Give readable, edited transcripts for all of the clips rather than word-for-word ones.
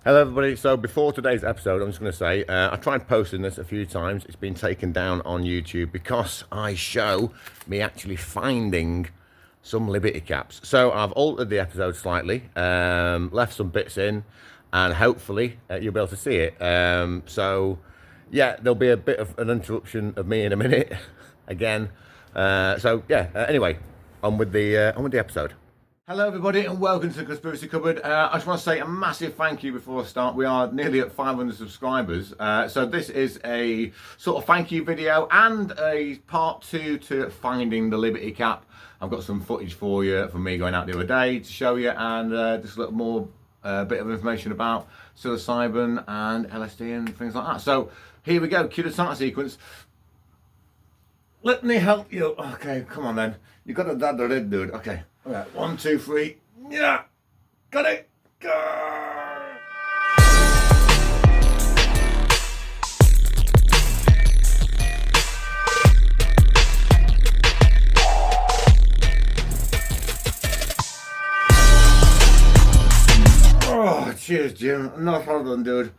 Hello everybody, so before today's episode I'm just going to say I tried posting this a few times. It's been taken down on YouTube because I show me actually finding some Liberty caps. So I've altered the episode slightly, left some bits in, and hopefully you'll be able to see it. So yeah, there'll be a bit of an interruption of me in a minute again. Anyway, on with the episode. Hello everybody and welcome to the Conspiracy Cupboard. I just want to say a massive thank you before I start. We are nearly at 500 subscribers. So this is a sort of thank you video and a part 2 to finding the Liberty cap. I've got some footage for you from me going out the other day to show you, and just a little more bit of information about psilocybin and LSD and things like that. So here we go, cue the start sequence. Let me help you. Okay, come on then. You got to dad the red dude. Okay. All right. 1, 2, 3. Yeah. Got it. Go. Oh, cheers, Jim. Not hard on, dude.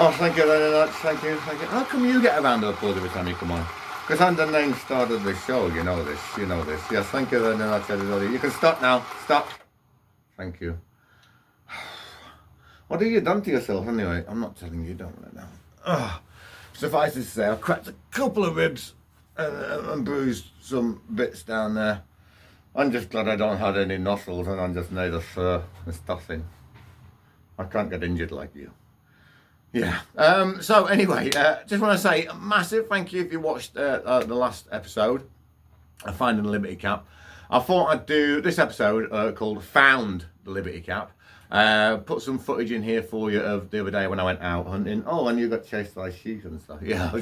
Oh, thank you very much. Thank you. Thank you. How come you get a round of applause every time you come on? Because I'm the main star of the show, you know this, Yes, thank you very much, everybody. You can stop now, stop. Thank you. What have you done to yourself anyway? I'm not telling you, don't right now. Suffice to say, I've cracked a couple of ribs and bruised some bits down there. I'm just glad I don't have any nostrils and I'm just made of fur and stuffing. I can't get injured like you. Yeah. So anyway, just want to say a massive thank you if you watched the last episode of Finding the Liberty Cap. I thought I'd do this episode called Found the Liberty Cap. Put some footage in here for you of the other day when I went out hunting. Oh, and you got chased by sheep and stuff. Yeah,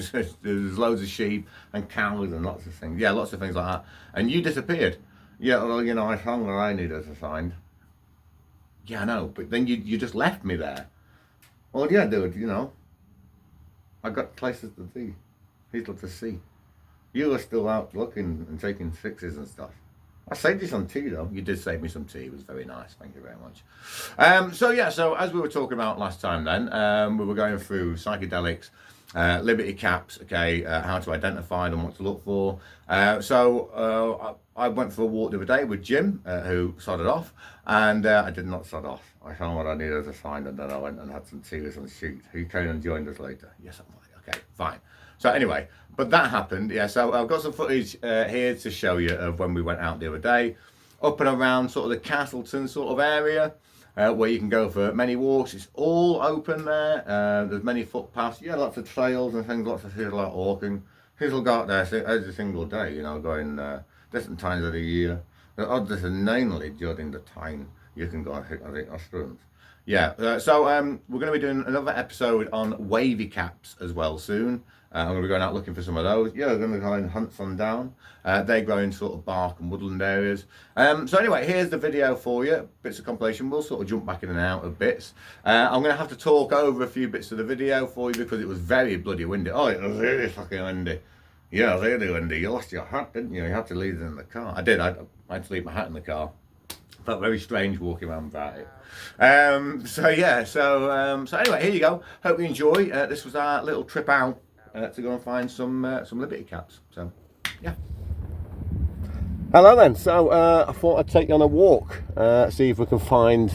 there's loads of sheep and cows and lots of things. Yeah, lots of things like that. And you disappeared. Yeah, well, you know, I found what I needed to find. Yeah, I know, but then you just left me there. Well, yeah, dude, you know, I got places to be, people to see. You were still out looking and taking fixes and stuff. I saved you some tea, though. You did save me some tea. It was very nice. Thank you very much. So as we were talking about last time then, we were going through psychedelics, Liberty caps, okay, how to identify them, what to look for. I went for a walk the other day with Jim, who sodded off, and I did not sod off. I found what I needed to find, and then I went and had some tea with some sheep. He came and joined us later. Yes, I'm right. Okay, fine. So anyway, but that happened. Yeah, so I've got some footage here to show you of when we went out the other day, up and around sort of the Castleton sort of area, where you can go for many walks. It's all open there. There's many footpaths. Yeah, lots of trails and things. Lots of people out walking. People go out there every single day, you know, going different times of the year. This is mainly during the time you can go and hit mushrooms. Yeah, we're going to be doing another episode on wavy caps as well soon. I'm going to be going out looking for some of those. Yeah, we're going to go and hunt some down. They grow in sort of bark and woodland areas. So anyway, here's the video for you. Bits of compilation. We'll sort of jump back in and out of bits. I'm going to have to talk over a few bits of the video for you because it was very bloody windy. Oh, it was really fucking windy. Yeah, really windy. You lost your hat, didn't you? You had to leave it in the car. I did. I had to leave my hat in the car. Felt very strange walking around without it. So anyway, here you go. Hope you enjoy. This was our little trip out to go and find some Liberty caps. So, yeah. Hello then. So I thought I'd take you on a walk, see if we can find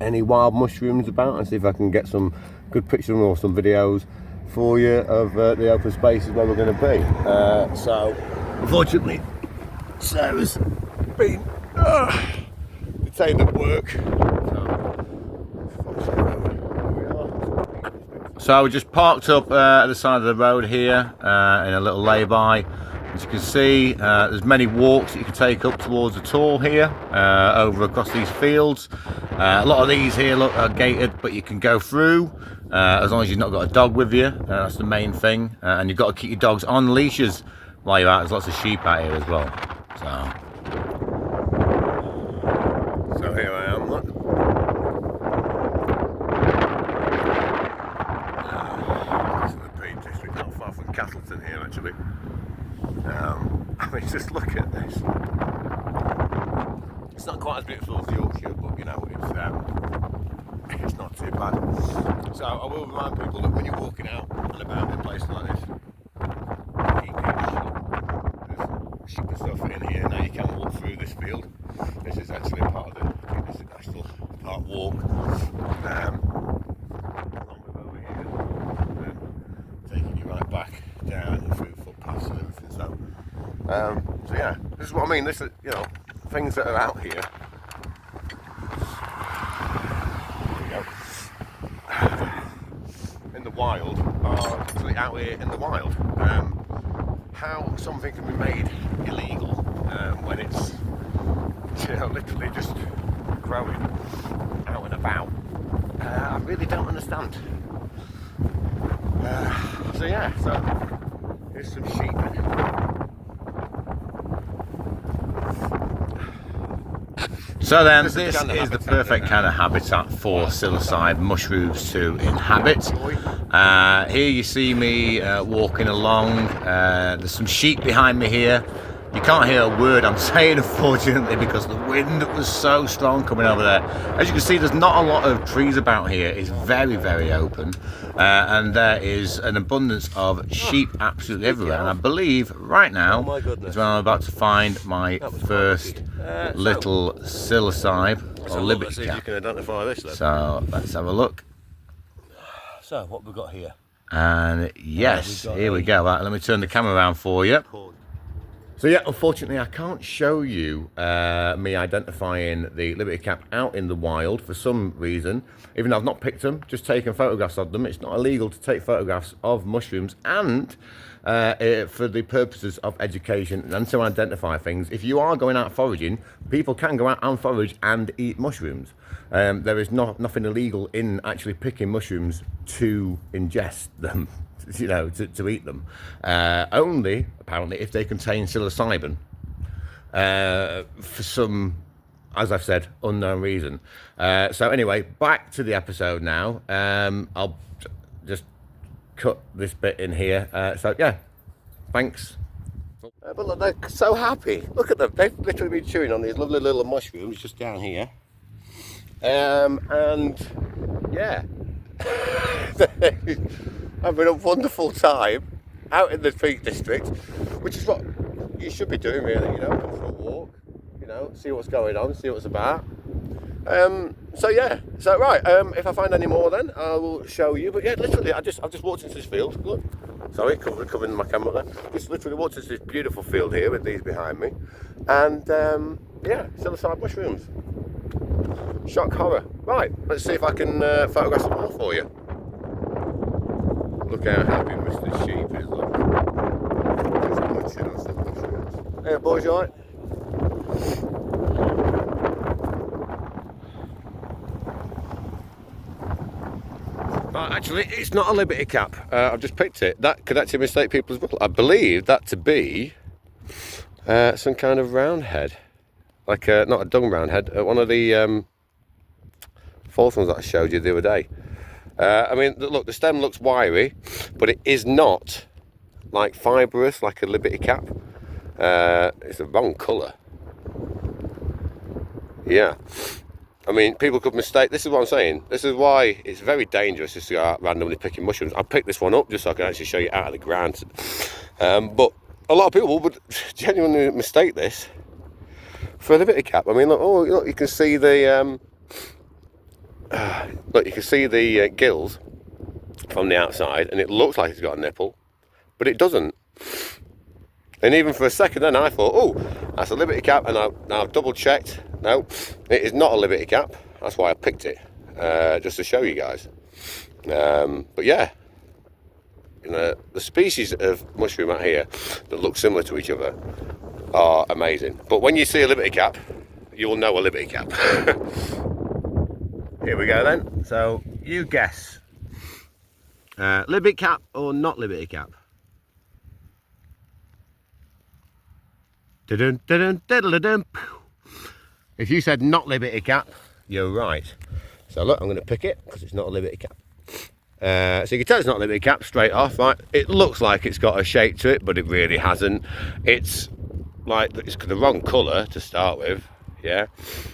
any wild mushrooms about, and see if I can get some good pictures or some videos for you of the open spaces where we're going to be. So, unfortunately, Sarah's been detained at work. So we just parked up at the side of the road here in a little lay-by. As you can see, there's many walks that you can take up towards the Tor here, over across these fields. A lot of these here are gated, but you can go through as long as you've not got a dog with you. That's the main thing, and you've got to keep your dogs on leashes while you're out. There's lots of sheep out here as well. So here I am. Look. This is the Peak District, not far from Castleton here actually. I mean, just look at this. It's not quite as beautiful as Yorkshire, but you know, it's too bad. So I will remind people that when you're walking out and about in places like this, keep getting shot. There's sheep and stuff in here. Now you can walk through this field. This is actually part of the, I think this is a national park walk. Along with over here, taking you right back down through footpaths and everything. So yeah, this is what I mean. This is, you know, things that are out here. In the wild are actually out here in the wild. How something can be made illegal when it's, you know, literally just growing out and about, I really don't understand. So yeah, so here's some sheep. So then, this is the perfect kind of habitat for psilocybe mushrooms to inhabit. Here you see me walking along. There's some sheep behind me here. You can't hear a word I'm saying, unfortunately, because the wind was so strong coming over there. As you can see, there's not a lot of trees about here. It's very, very open. And there is an abundance of sheep absolutely everywhere. And I believe right now is when I'm about to find my first little psilocybe or liberty cap. You can identify this then. So let's have a look. So what we've got here? And yes, here we go. Right, let me turn the camera around for you. So yeah, unfortunately I can't show you me identifying the liberty cap out in the wild for some reason. Even though I've not picked them, just taken photographs of them. It's not illegal to take photographs of mushrooms, and for the purposes of education and to identify things. If you are going out foraging, people can go out and forage and eat mushrooms. There is nothing illegal in actually picking mushrooms to ingest them. You know, to eat them. Only, apparently, if they contain psilocybin for some, as I've said, unknown reason. So anyway, back to the episode now. I'll just cut this bit in here. So yeah, thanks. But look, they're so happy. Look at them. They've literally been chewing on these lovely little mushrooms just down here. And yeah. Having a wonderful time out in the Peak District, which is what you should be doing really, you know, go for a walk, you know, see what's going on, see what it's about. So yeah, so right, if I find any more then I will show you, but yeah, literally I've just walked into this field, look, sorry, covering my camera there, just literally walked into this beautiful field here with these behind me, and yeah, psilocybe mushrooms. Shock horror. Right, let's see if I can photograph some more for you. Look how happy Mr. Sheep is, look. He's munching on some mushrooms. Hey boys, you alright? Right, actually, it's not a liberty cap. I've just picked it. That could actually mistake people as well. I believe that to be some kind of round head. Like, not a dung round head, one of the false ones that I showed you the other day. I mean, look, the stem looks wiry, but it is not like fibrous like a liberty cap. It's the wrong colour. Yeah. I mean, people could mistake, this is what I'm saying, this is why it's very dangerous just to go out randomly picking mushrooms. I picked this one up just so I can actually show you out of the ground. But a lot of people would genuinely mistake this for a liberty cap. I mean, look, oh, look, you can see the look, you can see the gills from the outside, and it looks like it's got a nipple, but it doesn't. And even for a second then I thought, oh, that's a liberty cap, and now I've double checked. No, it is not a liberty cap. That's why I picked it, just to show you guys. But yeah, you know, the species of mushroom out here that look similar to each other are amazing. But when you see a liberty cap, you will know a liberty cap. Here we go then. So you guess, liberty cap or not liberty cap? Dun, dun, dun, dun, dun. If you said not liberty cap, you're right. So look, I'm going to pick it because it's not a liberty cap. So you can tell it's not a liberty cap straight off, right? It looks like it's got a shape to it, but it really hasn't. It's like, it's the wrong colour to start with, yeah.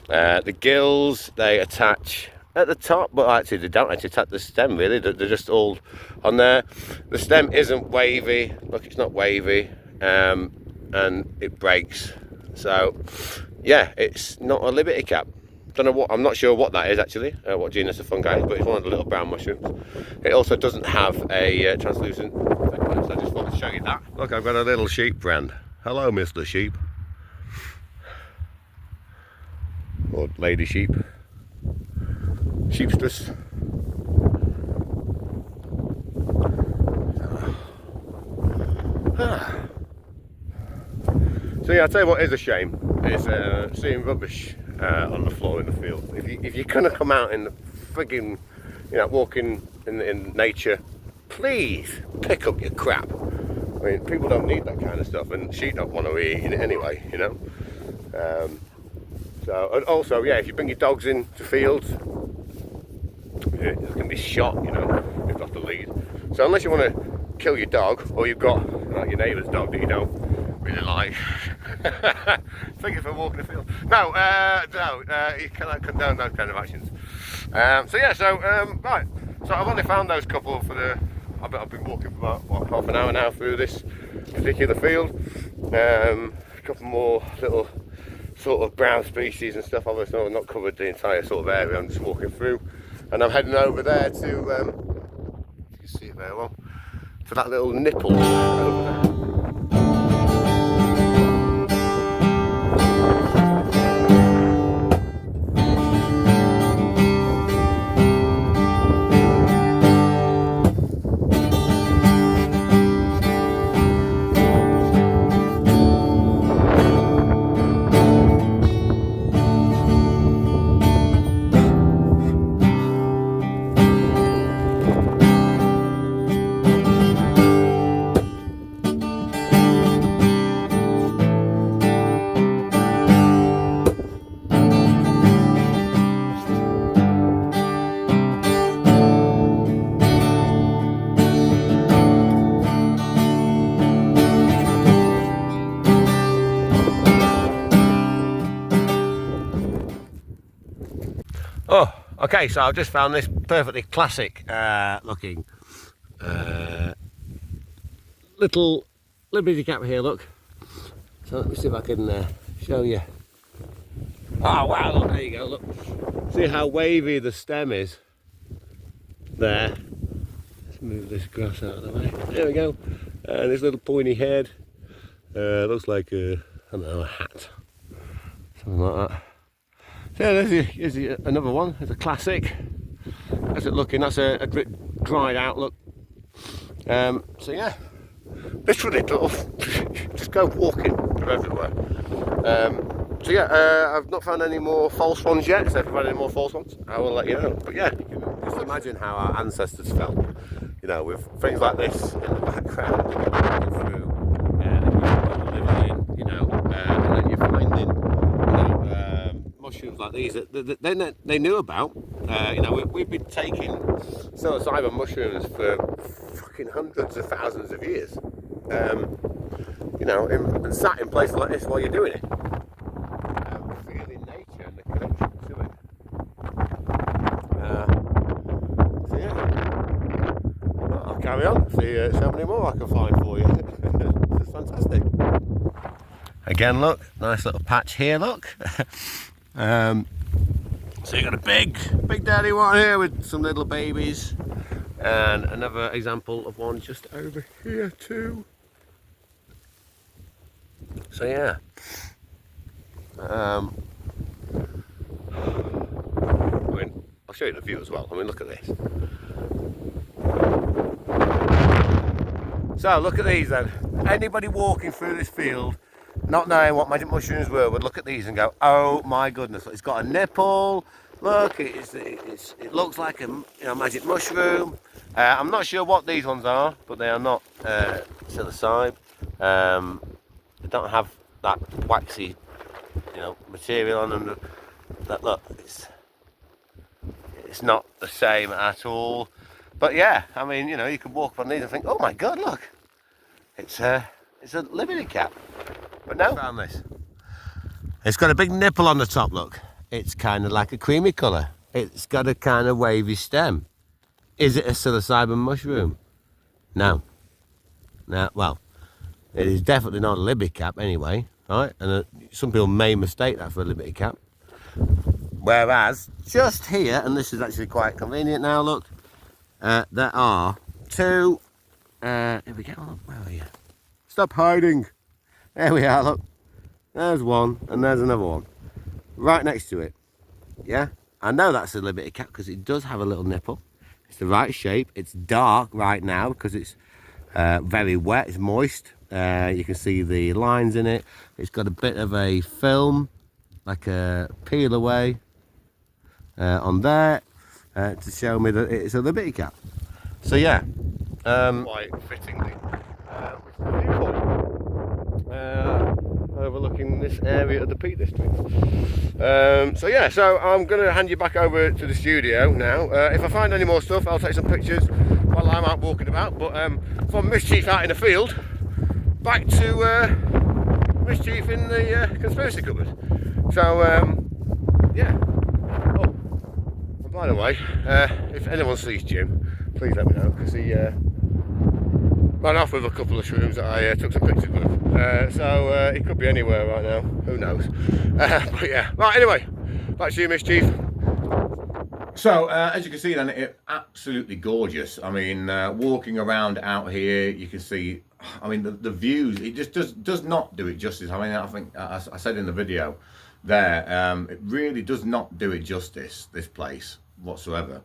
The gills, they attach at the top, but actually they don't actually tap the stem really. They're just all on there. The stem isn't wavy. Look, it's not wavy, and it breaks. So yeah, it's not a liberty cap. Don't know what. I'm not sure what that is actually. What genus of fungi, but it's one of the little brown mushrooms. It also doesn't have a translucent effect on it, so I just thought to show you that. Look, I've got a little sheep friend. Hello, Mr. Sheep. Or lady sheep. Sheepstress. So yeah, I'll tell you what is a shame is seeing rubbish on the floor in the field. If you're gonna come out in the frigging, walking in nature, please pick up your crap. I mean, people don't need that kind of stuff, and sheep don't want to be eating it anyway, So, and also, yeah, if you bring your dogs into fields, it can be shot, you've got the lead. So unless you want to kill your dog, or you've got your neighbour's dog that you don't really like, thank you for walking the field. No, you cannot condone those kind of actions. Right. So I've only found those couple for the. I've been walking for about half an hour now through this particular field. A couple more little sort of brown species and stuff. Obviously, I've not covered the entire sort of area. I'm just walking through, and I'm heading over there to. You can see it very well. To that little nipple over there. Oh, okay, so I've just found this perfectly classic looking little liberty cap here, look. So let me see if I can show you. Oh wow, look, there you go, look. See how wavy the stem is there. Let's move this grass out of the way. There we go. And this little pointy head. Looks like I don't know, a hat. Something like that. So yeah, here's another one. It's a classic. How's it looking? That's a dried out look. So yeah, literally just go walking. They're everywhere. So yeah, I've not found any more false ones yet. So if I find any more false ones, I will let you know. But yeah, you can just imagine how our ancestors felt, with things like this in the background, through the people living in, and then you're finding, mushrooms like these that they knew about. We've been taking psilocybin mushrooms for fucking hundreds of thousands of years. And sat in places like this while you're doing it. Feeling nature and the connection to it. So yeah, well, I'll carry on. See how many more I can find for you. This is fantastic. Again, look, nice little patch here. Look. So you got a big daddy one here with some little babies, and another example of one just over here too. So yeah, I'll show you the view as well. Look at this. So look at these then. Anybody walking through this field, not knowing what magic mushrooms were, would look at these and go, "Oh my goodness! It's got a nipple. Look, it looks like a magic mushroom." I'm not sure what these ones are, but they are not psilocybin. They don't have that waxy, material on them. That look, it's not the same at all. But yeah, you can walk on these and think, "Oh my God, look! It's a liberty cap." But no, I found this. It's got a big nipple on the top. Look, it's kind of like a creamy colour. it's got a kind of wavy stem. Is it a psilocybin mushroom? No. No, well, it is definitely not a Libby cap anyway, right? And some people may mistake that for a Liberty cap. Whereas, just here, and this is actually quite convenient now, look, there are two, here we go, look, where are you? Stop hiding. There we are, look. There's one, and there's another one. Right next to it, yeah? I know that's a Liberty cap because it does have a little nipple. It's the right shape. It's dark right now because it's very wet, it's moist. You can see the lines in it. It's got a bit of a film, like a peel away on there to show me that it's a Liberty cap. So yeah, quite fittingly, which is a viewpoint overlooking this area of the Peak District. So yeah, so I'm going to hand you back over to the studio now. If I find any more stuff, I'll take some pictures while I'm out walking about. But from Mischief out in the field, back to Mischief in the conspiracy cupboard. So yeah. Oh, and by the way, if anyone sees Jim, please let me know, because he ran off with a couple of shrooms that I took some pictures with. So he could be anywhere right now, who knows. But yeah, right, anyway, back to you, Mischief. So, as you can see then, it's absolutely gorgeous. I mean, walking around out here, you can see, I mean, the views, it just does not do it justice. I mean, I think, I said in the video there, it really does not do it justice, this place, whatsoever.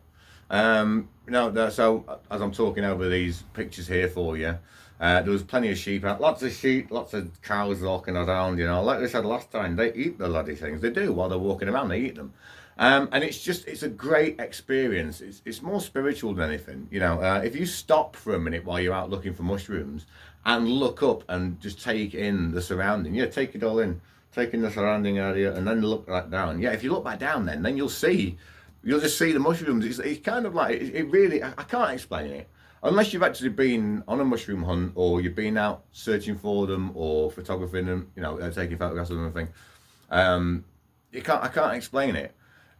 You know, so as I'm talking over these pictures here for you, there was plenty of sheep out, lots of sheep, lots of cows walking around, you know, like I said last time, they eat the bloody things, they do, while they're walking around, they eat them. And it's a great experience. It's more spiritual than anything, you know. If you stop for a minute while you're out looking for mushrooms and look up and just take in the surrounding, yeah, take it all in, take in the surrounding area, and then look back down. Yeah, if you look back down, then you'll just see the mushrooms. It's kind of like, it really, I can't explain it unless you've actually been on a mushroom hunt, or you've been out searching for them, or photographing them, you know, taking photographs of them and things. I can't explain it.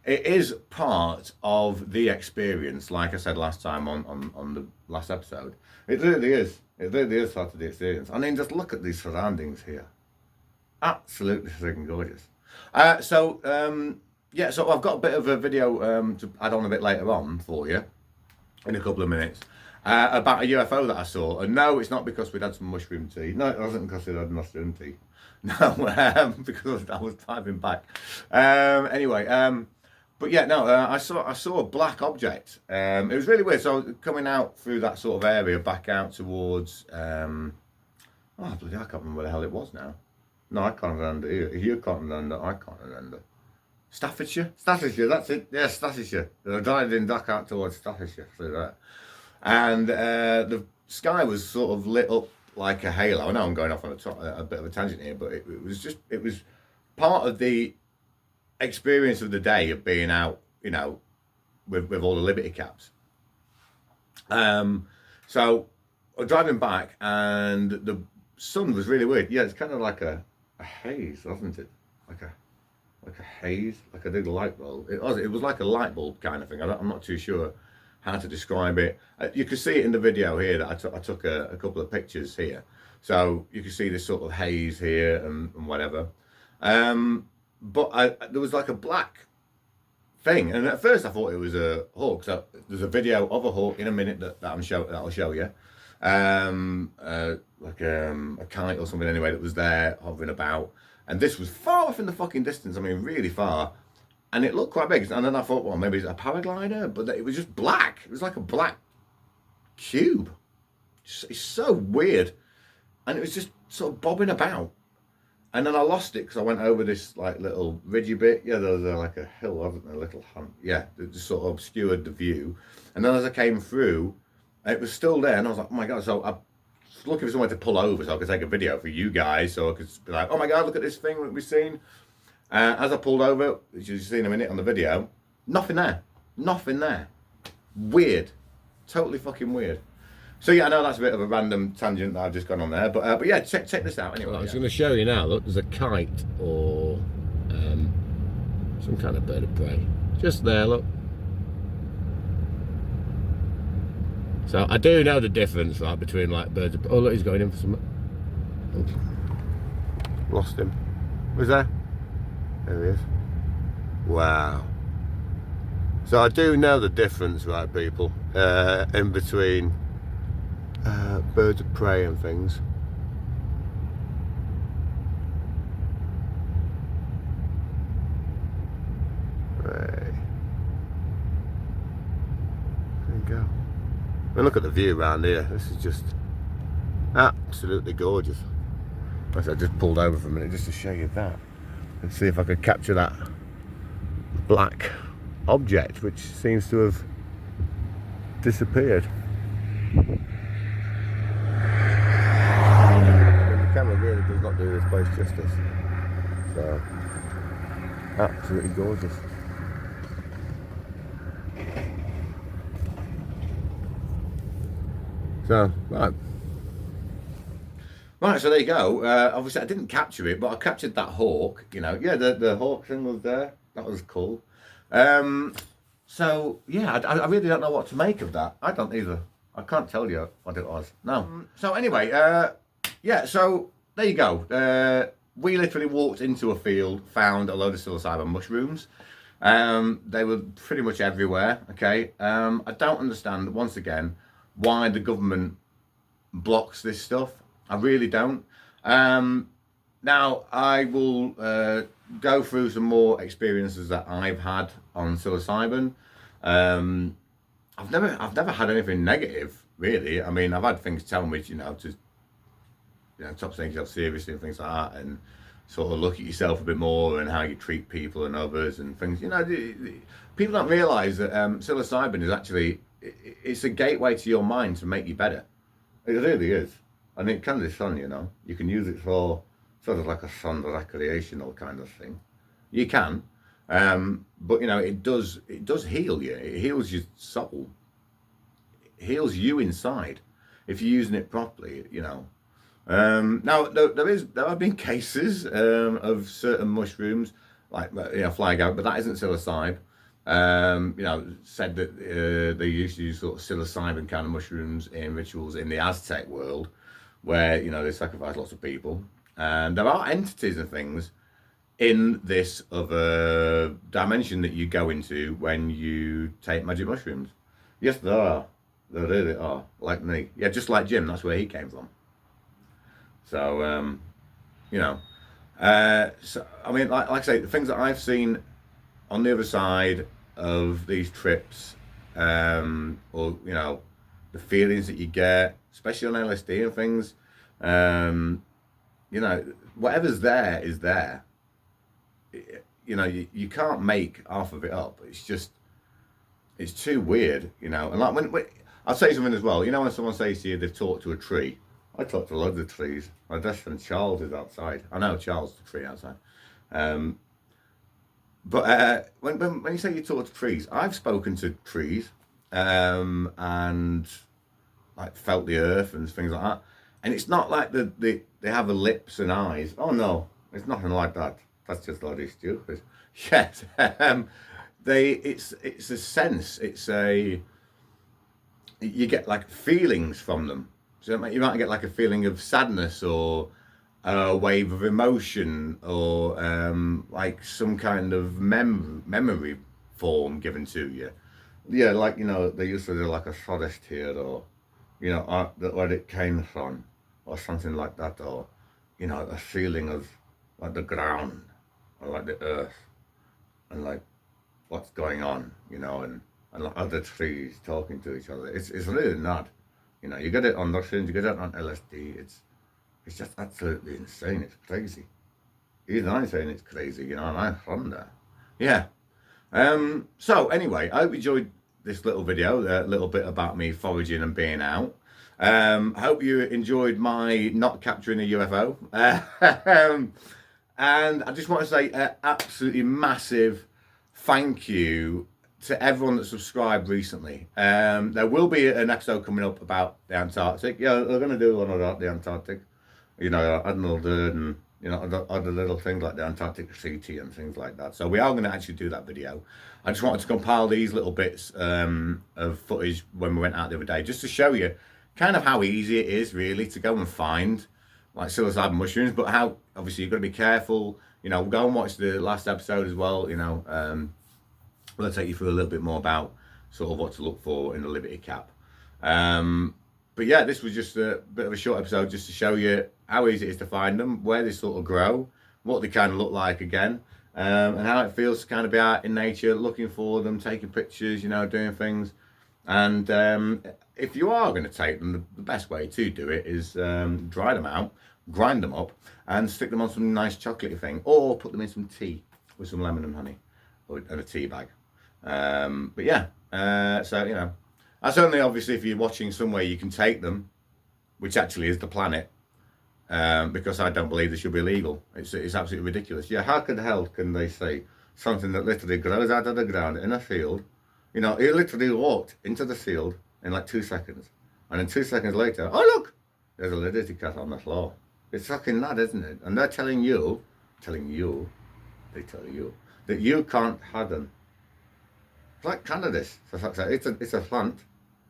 It is part of the experience, like I said last time on the last episode. It really is. It really is part of the experience. I mean, just look at these surroundings here. Absolutely freaking gorgeous. Yeah, so I've got a bit of a video to add on a bit later on for you, in a couple of minutes, about a UFO that I saw. And no, it's not because we'd had some mushroom tea. No, it wasn't because we'd had mushroom tea. No, because I was driving back. Anyway, but yeah, no, I saw a black object. It was really weird. So coming out through that sort of area, back out towards, oh bloody, I can't remember where the hell it was now. No, I can't remember. You can't remember. I can't remember. Staffordshire, that's it. Yeah, Staffordshire. I driving back out towards Staffordshire through that, and the sky was sort of lit up like a halo. I know I'm going off on a bit of a tangent here, but it was part of the experience of the day of being out, you know, with all the Liberty caps. So I'm driving back, and the sun was really weird. Yeah, it's kind of like a haze, wasn't it? Like a haze, like a big light bulb. It was like a light bulb kind of thing. I'm not too sure how to describe it. You can see it in the video here that I took a couple of pictures here. So you can see this sort of haze here and whatever. But there was like a black thing, and at first I thought it was a hawk. So there's a video of a hawk in a minute that I'll show you. Like a kite or something anyway that was there hovering about, and this was far off in the fucking distance. I mean, really far, and it looked quite big. And then I thought, well, maybe it's a paraglider, but it was just black. It was like a black cube. It's so weird, and it was just sort of bobbing about. And then I lost it because I went over this like little ridgy bit. Yeah, there was like a hill, wasn't there? A little hump. Yeah, it just sort of obscured the view. And then as I came through, it was still there, and I was like, oh my god. So I was looking for somewhere to pull over so I could take a video for you guys, so I could be like, oh my god, look at this thing that we've seen. As I pulled over, which you've seen in a minute on the video, nothing there. Nothing there. Weird. Totally fucking weird. So yeah, I know that's a bit of a random tangent that I've just gone on there, but yeah, check this out anyway. Well, I was going to show you now. Look, there's a kite or some kind of bird of prey just there. Look, So I do know the difference, like, between like birds. Oh look, he's going in for something. Lost him. Was there? There he is. Wow. So I do know the difference, right, people, in between birds of prey and things. Right. There you go. I mean, look at the view around here. This is just absolutely gorgeous. I just pulled over for a minute just to show you that. And see if I could capture that black object, which seems to have disappeared. The camera really does not do this place justice. So, absolutely gorgeous. So, right. Right, so there you go. Obviously, I didn't capture it, but I captured that hawk. You know, yeah, the hawk thing was there. That was cool. So yeah, I really don't know what to make of that. I don't either. I can't tell you what it was. No. So anyway, yeah. So there you go. We literally walked into a field, found a load of psilocybin mushrooms. They were pretty much everywhere. Okay. I don't understand once again why the government blocks this stuff. I really don't. Now I will go through some more experiences that I've had on psilocybin. I've never had anything negative really. I mean, I've had things tell me, to stop taking yourself seriously and things like that, and sort of look at yourself a bit more and how you treat people and others and things. People don't realise that psilocybin is actually it's a gateway to your mind to make you better. It really is. And it can be fun, You can use it for sort of like a fun recreational kind of thing. You can, but it does heal you. It heals your soul. It heals you inside if you're using it properly. Now there have been cases of certain mushrooms like flying out, but that isn't psilocybin. Said that they used to use sort of psilocybin kind of mushrooms in rituals in the Aztec world, where they sacrifice lots of people, and there are entities and things in this other dimension that you go into when you take magic mushrooms. Yes, there are. There really are. Like me, yeah, just like Jim. That's where he came from. So, so I mean, like I say, the things that I've seen on the other side of these trips, or the feelings that you get, especially on LSD and things, whatever's there is there. You can't make half of it up. It's too weird, And like when I'll say something as well. When someone says to you they've talked to a tree, I talk to loads of trees. My best friend Charles is outside. I know Charles, the tree outside. But when you say you talk to trees, I've spoken to trees, and like felt the earth and things like that. And it's not like they have a lips and eyes. Oh no, it's nothing like that. That's just bloody stupid. Yes, it's a sense. You get like feelings from them. So you might get like a feeling of sadness or a wave of emotion or like some kind of memory form given to you. Yeah, like they used to do like a forest here, or where it came from, or something like that, or a feeling of like the ground or like the earth and like what's going on, and like other trees talking to each other. It's really not, you get it on mushrooms, you get it on LSD. It's just absolutely insane. It's crazy. Even I'm saying it's crazy, and I'm from there. Yeah. So anyway, I hope you enjoyed this little video, a little bit about me foraging and being out. I hope you enjoyed my not capturing a UFO. And I just want to say an absolutely massive thank you to everyone that subscribed recently. There will be an episode coming up about the Antarctic. Yeah, we're going to do one about the Antarctic. Admiral Durden You know, other little things like the Antarctic CT and things like that. So we are going to actually do that video. I just wanted to compile these little bits of footage when we went out the other day, just to show you kind of how easy it is really to go and find like psilocybin mushrooms, but how obviously you've got to be careful. You know, go and watch the last episode as well. You know, we'll take you through a little bit more about sort of what to look for in the Liberty Cap. But yeah, this was just a bit of a short episode just to show you how easy it is to find them, where they sort of grow, what they kind of look like again, and how it feels to kind of be out in nature, looking for them, taking pictures, you know, doing things. And if you are going to take them, the best way to do it is dry them out, grind them up, and stick them on some nice chocolatey thing, or put them in some tea with some lemon and honey, and a tea bag. But yeah, so you know, that's only obviously if you're watching somewhere you can take them, which actually is the planet, because I don't believe they should be legal. It's absolutely ridiculous. Yeah, how the hell can they say something that literally grows out of the ground in a field? You know, it literally walked into the field in like 2 seconds, and then 2 seconds later, oh look, there's a Liberty Cat on the floor. It's fucking mad, isn't it? And they're telling you, they tell you that you can't have them. It's like cannabis. It's a plant,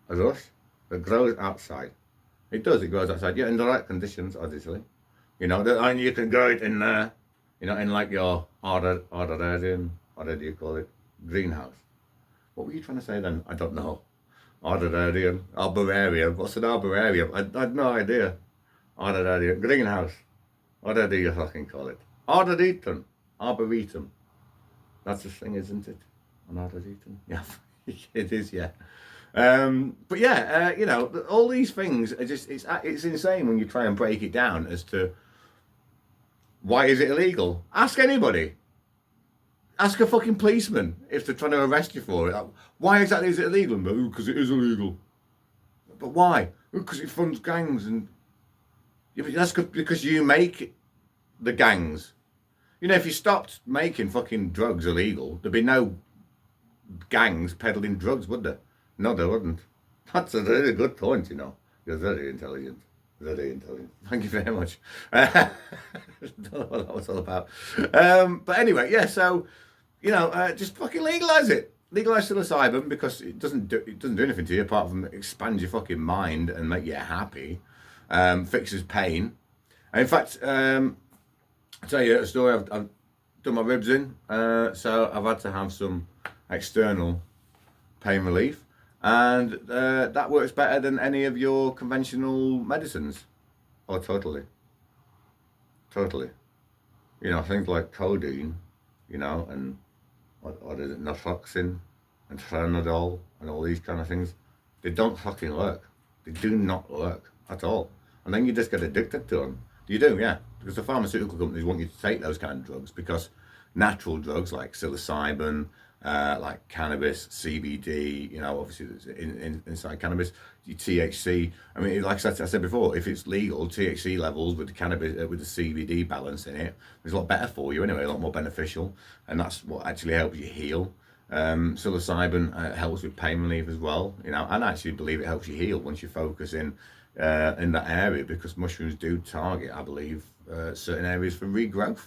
a rush, that grows outside. It does, it grows outside. Yeah, in the right conditions, obviously. You know, and you can grow it in there, you know, in like your arborarium, what do you call it? Greenhouse. What were you trying to say then? I don't know. Arborarium. What's an arborarium? I had no idea. Arborarium. Greenhouse. What do you fucking call it? Arboretum. Arboretum. That's the thing, isn't it? An arboretum. Yeah, it is, yeah. But yeah, you know, all these things are just, it's insane when you try and break it down as to why is it illegal. Ask anybody. Ask a fucking policeman if they're trying to arrest you for it. Why exactly is it illegal? Because it is illegal. But why? Because it funds gangs. And yeah, but that's because you make the gangs. You know, if you stopped making fucking drugs illegal, there'd be no gangs peddling drugs, would there? No, there wouldn't. That's a really good point, you know. You're very intelligent. Very intelligent. Thank you very much. I don't know what that was all about. But anyway, yeah, so, you know, just fucking legalise it. Legalise psilocybin, because it doesn't do anything to you apart from expand your fucking mind and make you happy. Fixes pain. And in fact, I'll tell you a story. I've done my ribs in, so I've had to have some external pain relief, and that works better than any of your conventional medicines. Oh, totally. You know, things like codeine, you know, and what is it, naproxen and Tramadol and all these kind of things. They don't fucking work. They do not work at all. And then you just get addicted to them. You do, yeah. Because the pharmaceutical companies want you to take those kind of drugs, because natural drugs like psilocybin, like cannabis, CBD, you know, obviously inside cannabis, THC. I mean, like I said before, if it's legal, THC levels with the cannabis, with the CBD balance in it, is a lot better for you anyway, a lot more beneficial, and that's what actually helps you heal. Psilocybin helps with pain relief as well, you know, and I actually believe it helps you heal once you focus in that area, because mushrooms do target, I believe, certain areas for regrowth.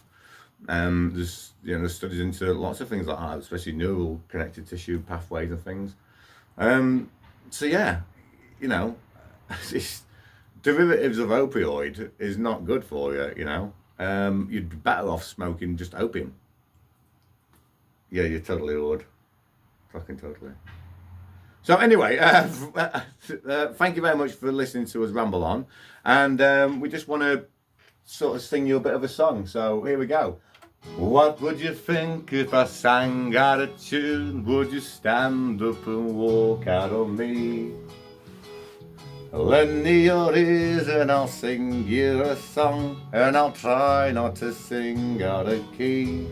There's, you know, there's studies into lots of things like that, especially neural connective tissue pathways and things. So yeah, you know, derivatives of opioid is not good for you, you know. You'd be better off smoking just opium. Yeah, you totally would. Fucking totally. So anyway, thank you very much for listening to us ramble on. And we just want to sort of sing you a bit of a song. So here we go. What would you think if I sang out of tune? Would you stand up and walk out on me? Lend me your ears and I'll sing you a song, and I'll try not to sing out of key.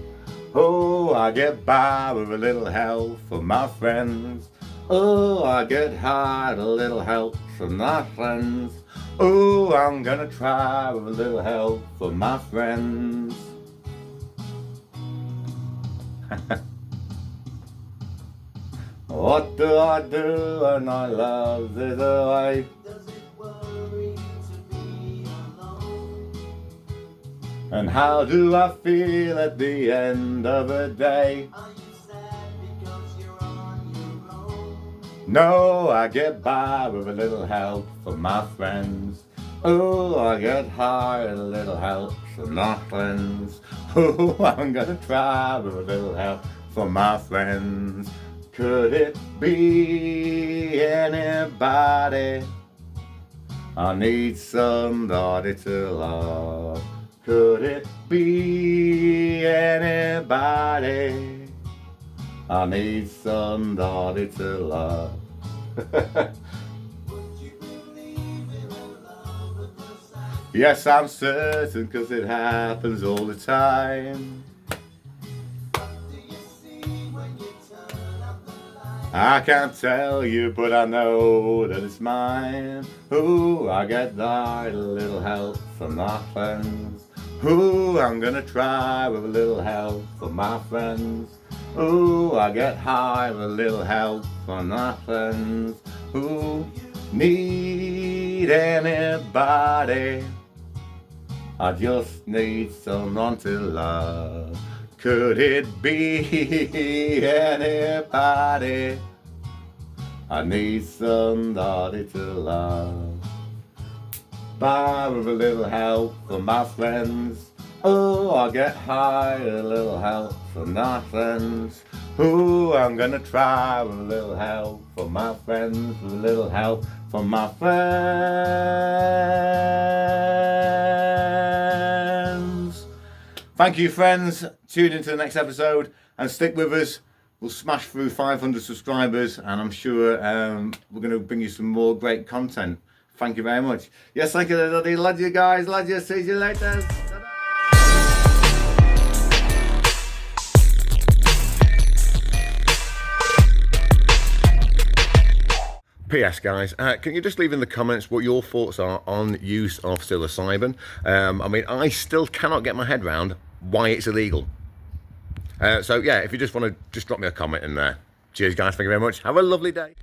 Oh, I get by with a little help from my friends. Oh, I get high with a little help from my friends. Oh, I'm gonna try with a little help from my friends. What do I do when I love this away? Does it worry to be alone? And how do I feel at the end of a day? No, I get by with a little help from my friends. Oh, I get high with a little help from my friends. Oh, I'm gonna try with a little help from my friends. Could it be anybody? I need somebody to love. Could it be anybody? I need somebody to love. Yes, I'm certain, 'cause it happens all the time. I can't tell you, but I know that it's mine. Ooh, I get by with a little help from my friends. Ooh, I'm gonna try with a little help from my friends. Ooh, I get high with a little help from my friends. Ooh, need anybody? I just need someone to love. Could it be anybody? I need somebody to love. By with a little help from my friends. Oh, I get high with a little help from my friends. Ooh, I'm gonna try with a little help from my friends, with a little help from my friends. Thank you, friends. Tune into the next episode and stick with us. We'll smash through 500 subscribers, and I'm sure we're going to bring you some more great content. Thank you very much. Yes, thank you, everybody. Love you guys. Love you. See you later. PS guys, can you just leave in the comments what your thoughts are on use of psilocybin? I mean, I still cannot get my head around why it's illegal. So yeah, if you just want to just drop me a comment in there. Cheers guys, thank you very much. Have a lovely day.